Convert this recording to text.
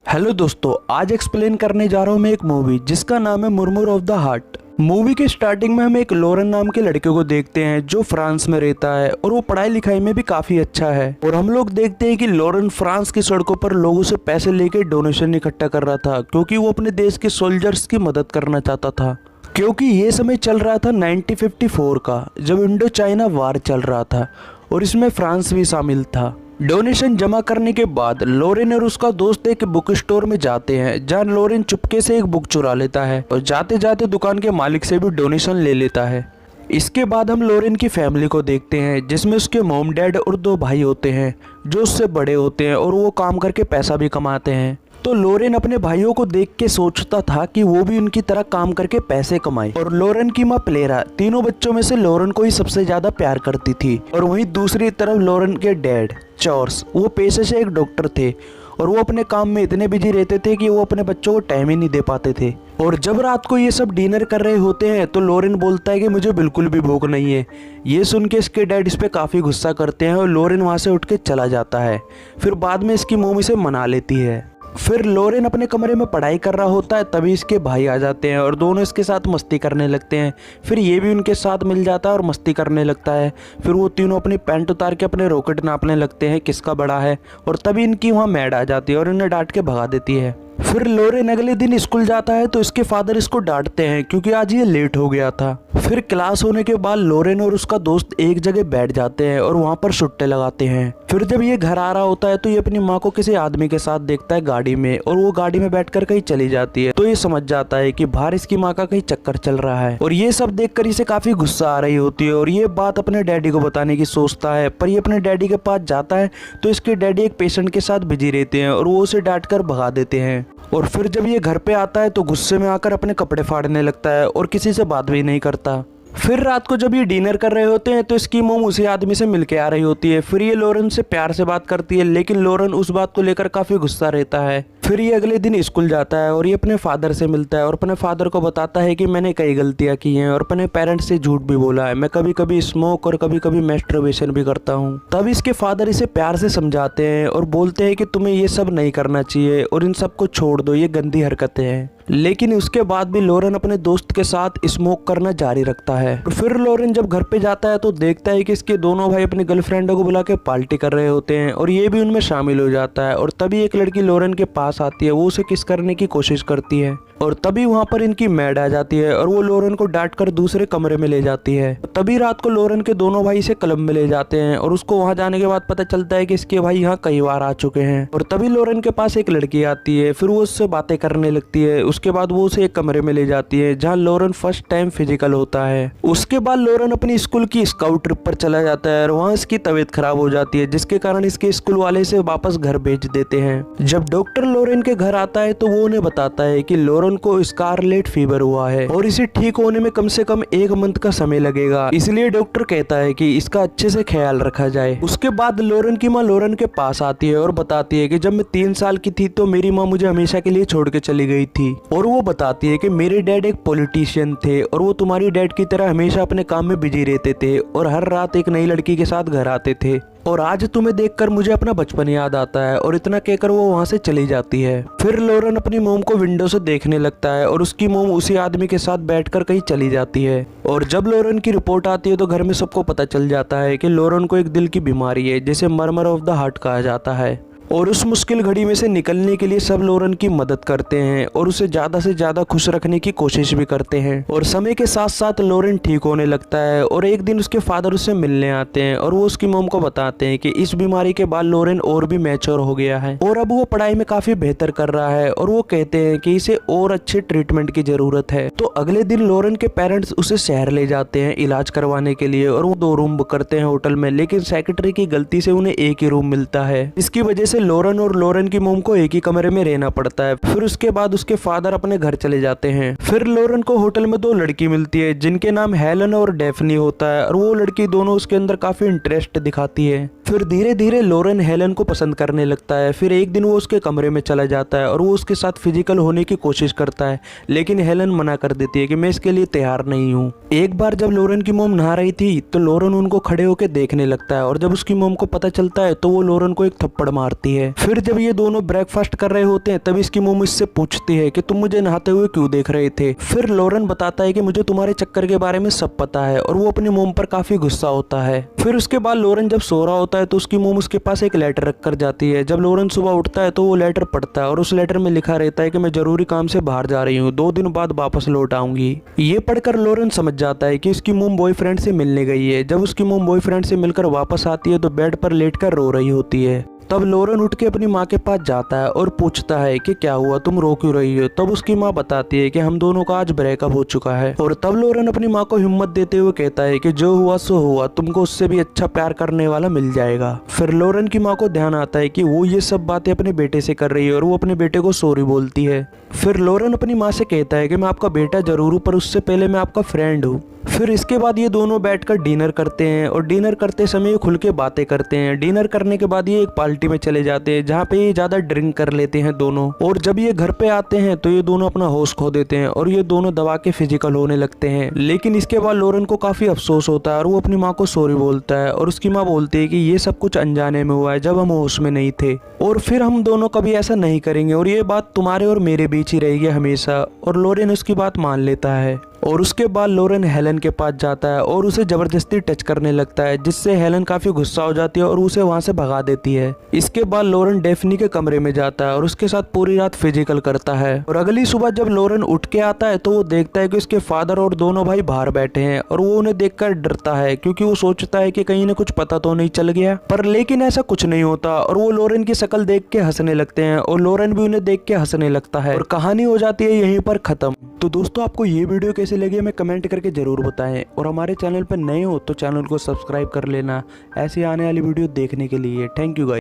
Hello दोस्तों, आज explain करने जा रहा हूँ मैं एक मूवी जिसका नाम है Murmur of the heart. Movie के स्टार्टिंग में हम एक लॉरेन नाम के लड़के को देखते हैं जो फ्रांस में रहता है और वो पढ़ाई लिखाई में भी काफी अच्छा है। और हम लोग देखते हैं कि लॉरेन फ्रांस की सड़कों पर लोगों से पैसे लेके डोनेशन इकट्ठा कर रहा था क्योंकि वो अपने देश के सोल्जर्स की मदद करना चाहता था। क्योंकि ये समय चल रहा था 1954 का, जब इंडो चाइना वार चल रहा था और इसमें फ्रांस भी शामिल था। डोनेशन जमा करने के बाद लॉरेन और उसका दोस्त एक बुक स्टोर में जाते हैं जहां लॉरेन चुपके से एक बुक चुरा लेता है और जाते जाते दुकान के मालिक से भी डोनेशन ले लेता है। इसके बाद हम लॉरेन की फैमिली को देखते हैं जिसमें उसके मॉम डैड और 2 भाई होते हैं जो उससे बड़े होते हैं और वो काम करके पैसा भी कमाते हैं। तो लॉरेन अपने भाइयों को देख के सोचता था कि वो भी उनकी तरह काम करके पैसे कमाए। और लॉरेन की माँ प्लेरा तीनों बच्चों में से लॉरेन को ही सबसे ज्यादा प्यार करती थी। और वहीं दूसरी तरफ लॉरेन के डैड चार्ल्स, वो पेशे से एक डॉक्टर थे और वो अपने काम में इतने बिजी रहते थे कि वो अपने बच्चों को टाइम ही नहीं दे पाते थे। और जब रात को ये सब डिनर कर रहे होते हैं तो लॉरेन बोलता है कि मुझे बिल्कुल भी भूख नहीं है। ये सुन के इसके डैड इस पे काफ़ी गुस्सा करते हैं और लॉरेन वहाँ से उठ के चला जाता है। फिर बाद में इसकी मॉम इसे मना लेती है। फिर लॉरेन अपने कमरे में पढ़ाई कर रहा होता है, तभी इसके भाई आ जाते हैं और दोनों इसके साथ मस्ती करने लगते हैं। फिर ये भी उनके साथ मिल जाता है और मस्ती करने लगता है। फिर वो तीनों अपनी पैंट उतार के अपने रॉकेट नापने लगते हैं किसका बड़ा है। और तभी इनकी वहाँ मैड आ जाती है और इन्हें डांट के भगा देती है। फिर लॉरेन अगले दिन स्कूल जाता है तो इसके फादर इसको डांटते हैं क्योंकि आज ये लेट हो गया था। फिर क्लास होने के बाद लॉरेन और उसका दोस्त एक जगह बैठ जाते हैं और वहाँ पर सुट्टे लगाते हैं। फिर जब ये घर आ रहा होता है तो ये अपनी माँ को किसी आदमी के साथ देखता है गाड़ी में, और वो गाड़ी में बैठकर कहीं चली जाती है। तो ये समझ जाता है कि बाहर इसकी माँ का कहीं चक्कर चल रहा है। और ये सब देखकर इसे काफी गुस्सा आ रही होती है और ये बात अपने डैडी को बताने की सोचता है। पर ये अपने डैडी के पास जाता है तो इसके डैडी एक पेशेंट के साथ बिजी रहते हैं और वो उसे डांट कर भगा देते हैं। और फिर जब ये घर पे आता है तो गुस्से में आकर अपने कपड़े फाड़ने लगता है और किसी से बात भी नहीं करता। फिर रात को जब ये डिनर कर रहे होते हैं तो इसकी मोम उसी आदमी से मिलके आ रही होती है। फिर ये लॉरेन से प्यार से बात करती है, लेकिन लॉरेन उस बात को लेकर काफी गुस्सा रहता है। फिर ये अगले दिन स्कूल जाता है और ये अपने फादर से मिलता है और अपने फादर को बताता है कि मैंने कई गलतियां की हैं और अपने पेरेंट्स से झूठ भी बोला है। मैं कभी कभी स्मोक और कभी कभी मैस्टरबेशन भी करता हूँ। तब इसके फादर इसे प्यार से समझाते हैं और बोलते हैं कि तुम्हें ये सब नहीं करना चाहिए और इन सब को छोड़ दो, ये गंदी हरकतें हैं। लेकिन उसके बाद भी लॉरेन अपने दोस्त के साथ स्मोक करना जारी रखता है। फिर लॉरेन जब घर पे जाता है तो देखता है कि इसके दोनों भाई अपनी गर्लफ्रेंडों को बुला के पार्टी कर रहे होते हैं और ये भी उनमें शामिल हो जाता है। और तभी एक लड़की लॉरेन के पास आती है, वो उसे किस करने की कोशिश करती है और तभी वहाँ पर इनकी मैड आ जाती है और वो लॉरेन को डांट कर दूसरे कमरे में ले जाती है। तभी रात को लॉरेन के दोनों भाई इसे क्लब में ले जाते हैं और उसको वहाँ जाने के बाद पता चलता है कि इसके भाई यहाँ कई बार आ चुके हैं। और तभी लॉरेन के पास एक लड़की आती है, फिर वो उससे बातें करने लगती है। उसके बाद वो उसे एक कमरे में ले जाती है जहाँ लॉरेन फर्स्ट टाइम फिजिकल होता है। उसके बाद लॉरेन अपनी स्कूल की स्काउट ट्रिप पर चला जाता है और वहाँ इसकी तबीयत खराब हो जाती है, जिसके कारण इसके स्कूल वाले इसे वापस घर भेज देते हैं। जब डॉक्टर लॉरेन के घर आता है तो वो उन्हें बताता है कि लॉरेन को स्कारलेट फीवर हुआ है और इसे ठीक होने में कम से कम 1 मंथ का समय लगेगा, इसलिए डॉक्टर कहता है कि इसका अच्छे से ख्याल रखा जाए। उसके बाद लॉरेन की माँ लॉरेन के पास आती है और बताती है कि जब मैं 3 साल की थी तो मेरी माँ मुझे हमेशा के लिए छोड़ के चली गई थी। और वो बताती है कि मेरे डैड एक पॉलिटिशियन थे और वो तुम्हारी डैड की तरह हमेशा अपने काम में बिजी रहते थे और हर रात एक नई लड़की के साथ घर आते थे। और आज तुम्हें देखकर मुझे अपना बचपन याद आता है। और इतना कहकर वो वहाँ से चली जाती है। फिर लॉरेन अपनी मोम को विंडो से देखने लगता है और उसकी मोम उसी आदमी के साथ बैठकर कहीं चली जाती है। और जब लॉरेन की रिपोर्ट आती है तो घर में सबको पता चल जाता है कि लॉरेन को एक दिल की बीमारी है जिसे मर्मर ऑफ द हार्ट कहा जाता है। और उस मुश्किल घड़ी में से निकलने के लिए सब लॉरेन की मदद करते हैं और उसे ज़्यादा से ज़्यादा खुश रखने की कोशिश भी करते हैं। और समय के साथ साथ लॉरेन ठीक होने लगता है और एक दिन उसके फादर उससे मिलने आते हैं और वो उसकी मोम को बताते हैं कि इस बीमारी के बाद लॉरेन और भी मैच्योर हो गया है और अब वो पढ़ाई में काफ़ी बेहतर कर रहा है। और वो कहते हैं कि इसे और अच्छे ट्रीटमेंट की ज़रूरत है। तो अगले दिन लॉरेन के पेरेंट्स उसे शहर ले जाते हैं इलाज करवाने के लिए और वो 2 रूम बुक करते हैं होटल में, लेकिन सेक्रेटरी की गलती से उन्हें एक ही रूम मिलता है। इसकी वजह से लॉरेन और लॉरेन की मोम को एक ही कमरे में रहना पड़ता है। फिर उसके बाद उसके फादर अपने घर चले जाते हैं। फिर लॉरेन को होटल में 2 लड़की मिलती है जिनके नाम हेलन और डेफनी होता है और वो लड़की दोनों उसके अंदर काफी इंटरेस्ट दिखाती है। फिर धीरे धीरे लॉरेन हेलन को पसंद करने लगता है। फिर एक दिन वो उसके कमरे में चला जाता है और वो उसके साथ फिजिकल होने की कोशिश करता है, लेकिन हेलन मना कर देती है कि मैं इसके लिए तैयार नहीं हूँ। एक बार जब लॉरेन की मोम नहा रही थी तो लॉरेन उनको खड़े होकर देखने लगता है और जब उसकी मोम को पता चलता है तो वो लॉरेन को एक थप्पड़ मारती जाती है। फिर जब ये दोनों ब्रेकफास्ट कर रहे होते हैं तब इसकी मोम इससे पूछती है कि तुम मुझे नहाते हुए क्यों देख रहे थे। फिर लॉरेन बताता है कि मुझे तुम्हारे चक्कर के बारे में सब पता है और वो अपनी मोम पर काफी गुस्सा होता है। फिर उसके बाद लॉरेन जब सो रहा होता है तो उसकी मोम उसके पास एक लेटर रख कर जाती है। जब लॉरेन सुबह उठता है तो वो लेटर पढ़ता है और उस लेटर में लिखा रहता है कि मैं जरूरी काम से बाहर जा रही हूँ, 2 दिन बाद वापस लौट आऊंगी। ये पढ़कर लॉरेन समझ जाता है कि उसकी मोम बॉयफ्रेंड से मिलने गई है। जब उसकी मोम बॉयफ्रेंड से मिलकर वापस आती है तो बेड पर लेटकर रो रही होती है। तब लॉरेन उठ के अपनी माँ के पास जाता है और पूछता है कि क्या हुआ, तुम रो क्यों रही हो। तब उसकी माँ बताती है कि हम दोनों का आज ब्रेकअप हो चुका है। और तब लॉरेन अपनी माँ को हिम्मत देते हुए कहता है कि जो हुआ सो हुआ, तुमको उससे भी अच्छा प्यार करने वाला मिल जाएगा। फिर लॉरेन की माँ को ध्यान आता है कि वो ये सब बातें अपने बेटे से कर रही है और वो अपने बेटे को सॉरी बोलती है। फिर लॉरेन अपनी माँ से कहता है कि मैं आपका बेटा जरूर हूँ पर उससे पहले मैं आपका फ्रेंड हूँ। फिर इसके बाद ये दोनों बैठकर डिनर करते हैं और डिनर करते समय ये खुल के बातें करते हैं। डिनर करने के बाद ये एक पार्टी में चले जाते हैं जहाँ पे ये ज्यादा ड्रिंक कर लेते हैं दोनों। और जब ये घर पे आते हैं तो ये दोनों अपना होश खो देते हैं और ये दोनों दबा के फिजिकल होने लगते हैं। लेकिन इसके बाद लॉरेन को काफी अफसोस होता है और वो अपनी माँ को सॉरी बोलता है और उसकी माँ बोलती है कि ये सब कुछ अनजाने में हुआ है, जब हम होश में नहीं थे और फिर हम दोनों कभी ऐसा नहीं करेंगे और ये बात तुम्हारे और मेरे बीच ही रहेगी हमेशा। और लॉरेन उसकी बात मान लेता है। और उसके बाद लॉरेन हेलन के पास जाता है और उसे जबरदस्ती टच करने लगता है, जिससे हेलन काफी गुस्सा हो जाती है और उसे वहां से भगा देती है। इसके बाद लॉरेन डेफनी के कमरे में जाता है और उसके साथ पूरी रात फिजिकल करता है। और अगली सुबह जब लॉरेन उठ के आता है तो वो देखता है कि उसके फादर और दोनों भाई बाहर बैठे हैं और वो उन्हें देखकर डरता है क्योंकि वो सोचता है कि कहीं ने कुछ पता तो नहीं चल गया। पर लेकिन ऐसा कुछ नहीं होता और वो लॉरेन की शक्ल देख के हंसने लगते हैं और लॉरेन भी उन्हें देख के हंसने लगता है और कहानी हो जाती है यहीं पर खत्म। तो दोस्तों, आपको ये वीडियो कैसी लगी हमें कमेंट करके जरूर बताएं और हमारे चैनल पर नए हो तो चैनल को सब्सक्राइब कर लेना ऐसी आने वाली वीडियो देखने के लिए। Thank you guys.